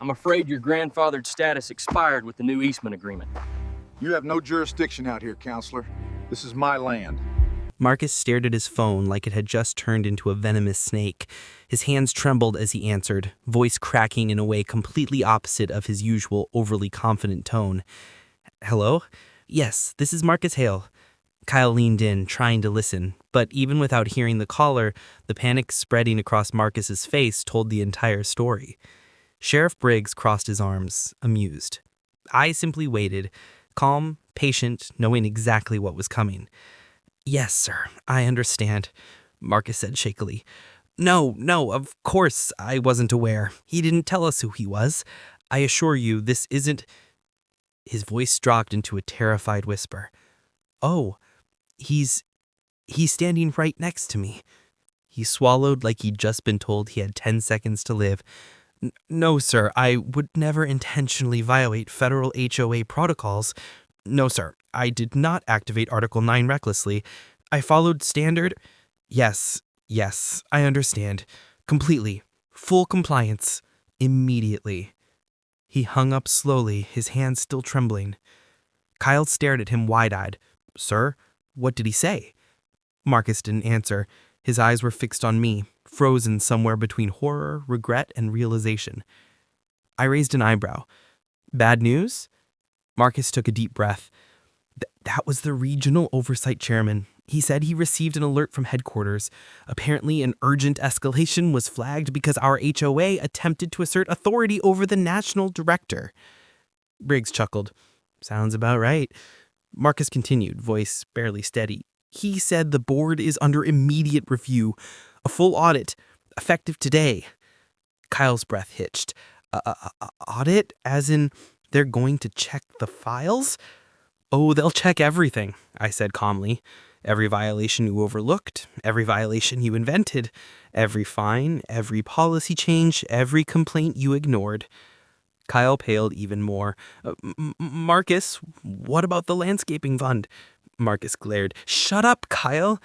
I'm afraid your grandfathered status expired with the new easement agreement. You have no jurisdiction out here, counselor. This is my land. Marcus stared at his phone like it had just turned into a venomous snake. His hands trembled as he answered, voice cracking in a way completely opposite of his usual overly confident tone. Hello? Yes, this is Marcus Hale. Kyle leaned in, trying to listen, but even without hearing the caller, the panic spreading across Marcus's face told the entire story. Sheriff Briggs crossed his arms, amused. I simply waited, calm, patient, knowing exactly what was coming. Yes, sir, I understand, Marcus said shakily. No, of course I wasn't aware. He didn't tell us who he was. I assure you, this isn't... His voice dropped into a terrified whisper. Oh, he's standing right next to me. He swallowed like he'd just been told he had 10 seconds to live. No, sir, I would never intentionally violate federal HOA protocols. No, sir, I did not activate Article 9 recklessly. I followed standard... Yes, I understand. Completely. Full compliance. Immediately. He hung up slowly, his hands still trembling. Kyle stared at him wide-eyed. Sir, what did he say? Marcus didn't answer. His eyes were fixed on me, frozen somewhere between horror, regret, and realization. I raised an eyebrow. Bad news? Marcus took a deep breath. That was the regional oversight chairman. He said he received an alert from headquarters. Apparently, an urgent escalation was flagged because our HOA attempted to assert authority over the national director. Briggs chuckled. Sounds about right. Marcus continued, voice barely steady. He said the board is under immediate review. A full audit, effective today. Kyle's breath hitched. Audit? As in, they're going to check the files? Oh, they'll check everything, I said calmly. Every violation you overlooked, every violation you invented, every fine, every policy change, every complaint you ignored. Kyle paled even more. Marcus, what about the landscaping fund? Marcus glared. Shut up, Kyle.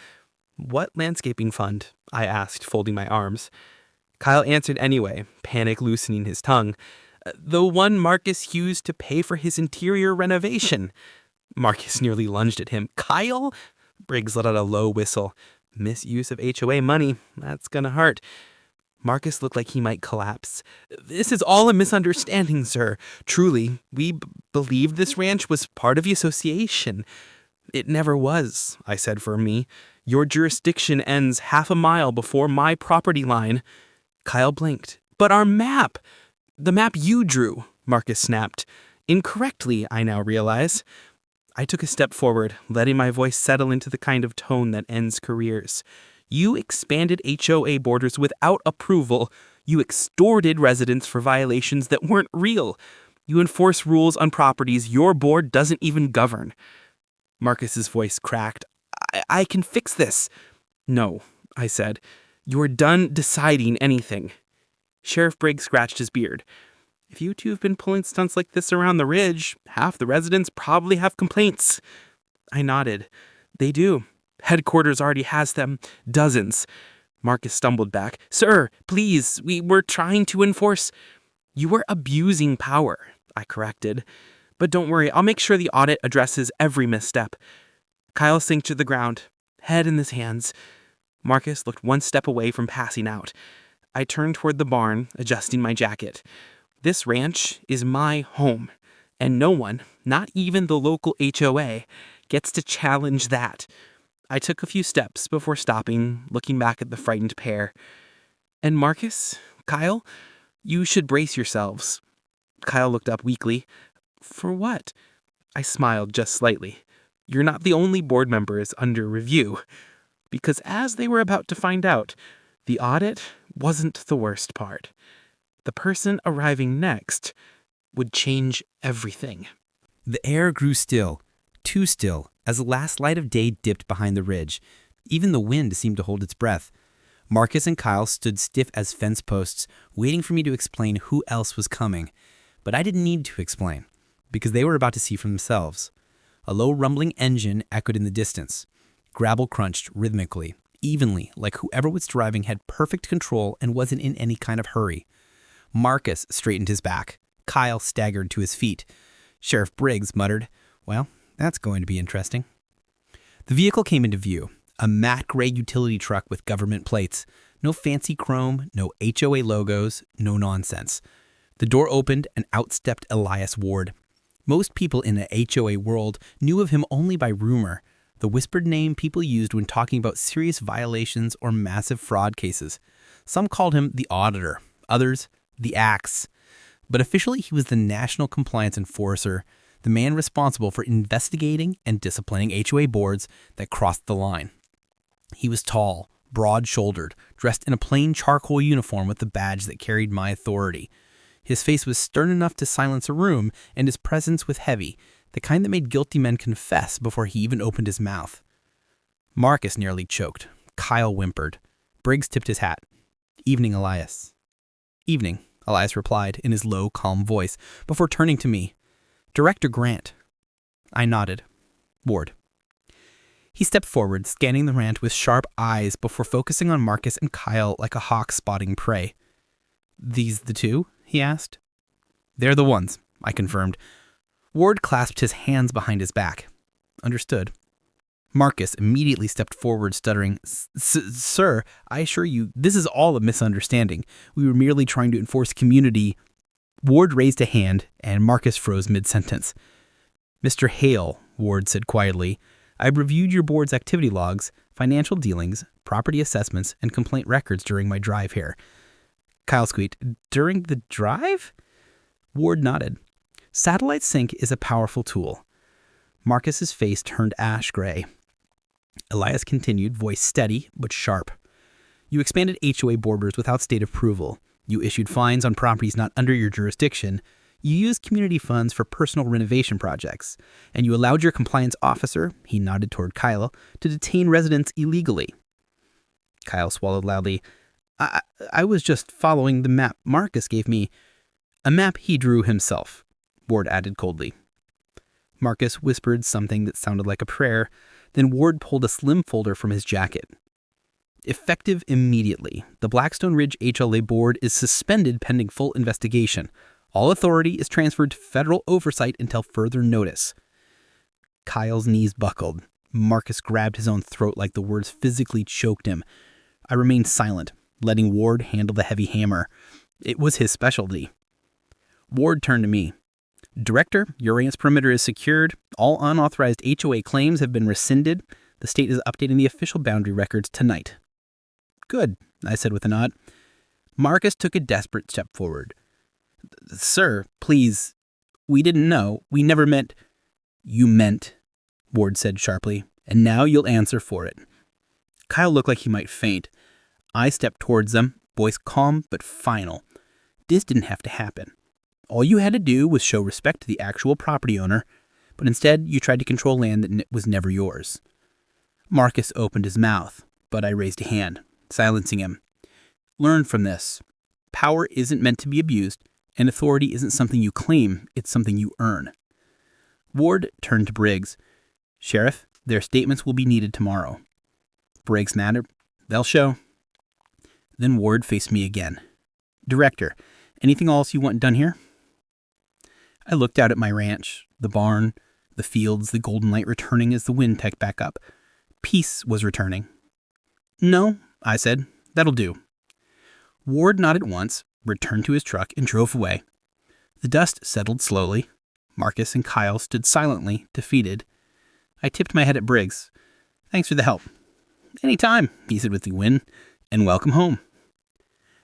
What landscaping fund? I asked, folding my arms. Kyle answered anyway, panic loosening his tongue. The one Marcus used to pay for his interior renovation. Marcus nearly lunged at him. Kyle? Briggs let out a low whistle. Misuse of HOA money. That's gonna hurt. Marcus looked like he might collapse. This is all a misunderstanding, sir. Truly, we believed this ranch was part of the association. It never was, I said firmly. Your jurisdiction ends half a mile before my property line. Kyle blinked. But our map! The map you drew, Marcus snapped. Incorrectly, I now realize. I took a step forward, letting my voice settle into the kind of tone that ends careers. You expanded HOA borders without approval. You extorted residents for violations that weren't real. You enforce rules on properties your board doesn't even govern. Marcus's voice cracked. I can fix this. No, I said. You're done deciding anything. Sheriff Briggs scratched his beard. If you two have been pulling stunts like this around the ridge, half the residents probably have complaints. I nodded. They do. Headquarters already has them. Dozens. Marcus stumbled back. Sir, please, we were trying to enforce... You were abusing power, I corrected. But don't worry, I'll make sure the audit addresses every misstep. Kyle sank to the ground, head in his hands. Marcus looked one step away from passing out. I turned toward the barn, adjusting my jacket. This ranch is my home, and no one, not even the local HOA, gets to challenge that. I took a few steps before stopping, looking back at the frightened pair. And Marcus, Kyle, you should brace yourselves. Kyle looked up weakly. For what? I smiled just slightly. You're not the only board members under review. Because as they were about to find out, the audit wasn't the worst part. The person arriving next would change everything. The air grew still, too still, as the last light of day dipped behind the ridge. Even the wind seemed to hold its breath. Marcus and Kyle stood stiff as fence posts, waiting for me to explain who else was coming. But I didn't need to explain, because they were about to see for themselves. A low rumbling engine echoed in the distance. Gravel crunched rhythmically, evenly, like whoever was driving had perfect control and wasn't in any kind of hurry. Marcus straightened his back. Kyle staggered to his feet. Sheriff Briggs muttered, "Well, that's going to be interesting." The vehicle came into view, a matte gray utility truck with government plates. No fancy chrome, no HOA logos, no nonsense. The door opened and out stepped Elias Ward. Most people in the HOA world knew of him only by rumor, the whispered name people used when talking about serious violations or massive fraud cases. Some called him the Auditor, others the Axe. But officially he was the National Compliance Enforcer, the man responsible for investigating and disciplining HOA boards that crossed the line. He was tall, broad-shouldered, dressed in a plain charcoal uniform with the badge that carried my authority. His face was stern enough to silence a room, and his presence was heavy, the kind that made guilty men confess before he even opened his mouth. Marcus nearly choked. Kyle whimpered. Briggs tipped his hat. "Evening, Elias." "Evening," Elias replied in his low, calm voice, before turning to me. "Director Grant." I nodded. "Ward." He stepped forward, scanning the ranch with sharp eyes before focusing on Marcus and Kyle like a hawk spotting prey. "These the two?" he asked. "They're the ones," I confirmed. Ward clasped his hands behind his back. "Understood." Marcus immediately stepped forward, stuttering, "Sir, I assure you, this is all a misunderstanding. We were merely trying to enforce community." Ward raised a hand, and Marcus froze mid-sentence. "Mr. Hale," Ward said quietly, "I've reviewed your board's activity logs, financial dealings, property assessments, and complaint records during my drive here." Kyle squeaked, "During the drive?" Ward nodded. "Satellite sync is a powerful tool." Marcus's face turned ash gray. Elias continued, voice steady but sharp. "You expanded HOA borders without state approval. You issued fines on properties not under your jurisdiction. You used community funds for personal renovation projects. And you allowed your compliance officer," he nodded toward Kyle, "to detain residents illegally." Kyle swallowed loudly. I was just following the map Marcus gave me." "A map he drew himself," Ward added coldly. Marcus whispered something that sounded like a prayer. Then Ward pulled a slim folder from his jacket. "Effective immediately. The Blackstone Ridge HOA board is suspended pending full investigation. All authority is transferred to federal oversight until further notice." Kyle's knees buckled. Marcus grabbed his own throat like the words physically choked him. I remained silent, letting Ward handle the heavy hammer. It was his specialty. Ward turned to me. "Director, your ranch perimeter is secured. All unauthorized HOA claims have been rescinded. The state is updating the official boundary records tonight." "Good," I said with a nod. Marcus took a desperate step forward. "Sir, please. We didn't know. We never meant—" "You meant," Ward said sharply, "and now you'll answer for it." Kyle looked like he might faint. I stepped towards them, voice calm but final. "This didn't have to happen. All you had to do was show respect to the actual property owner, but instead you tried to control land that was never yours." Marcus opened his mouth, but I raised a hand, silencing him. "Learn from this. Power isn't meant to be abused, and authority isn't something you claim, it's something you earn." Ward turned to Briggs. "Sheriff, their statements will be needed tomorrow." Briggs nodded. "They'll show." Then Ward faced me again. "Director, anything else you want done here?" I looked out at my ranch, the barn, the fields, the golden light returning as the wind picked back up. Peace was returning. "No," I said. "That'll do." Ward nodded once, returned to his truck, and drove away. The dust settled slowly. Marcus and Kyle stood silently, defeated. I tipped my head at Briggs. "Thanks for the help." "Any time," he said with a grin, "and welcome home."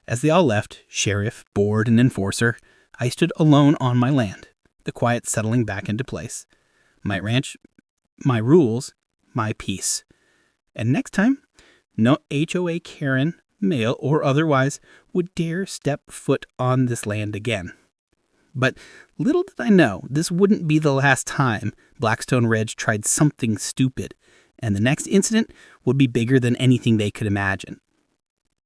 As they all left, sheriff, board, and enforcer, I stood alone on my land, the quiet settling back into place. My ranch, my rules, my peace. And next time, no HOA Karen, male or otherwise, would dare step foot on this land again. But little did I know, this wouldn't be the last time Blackstone Ridge tried something stupid, and the next incident would be bigger than anything they could imagine.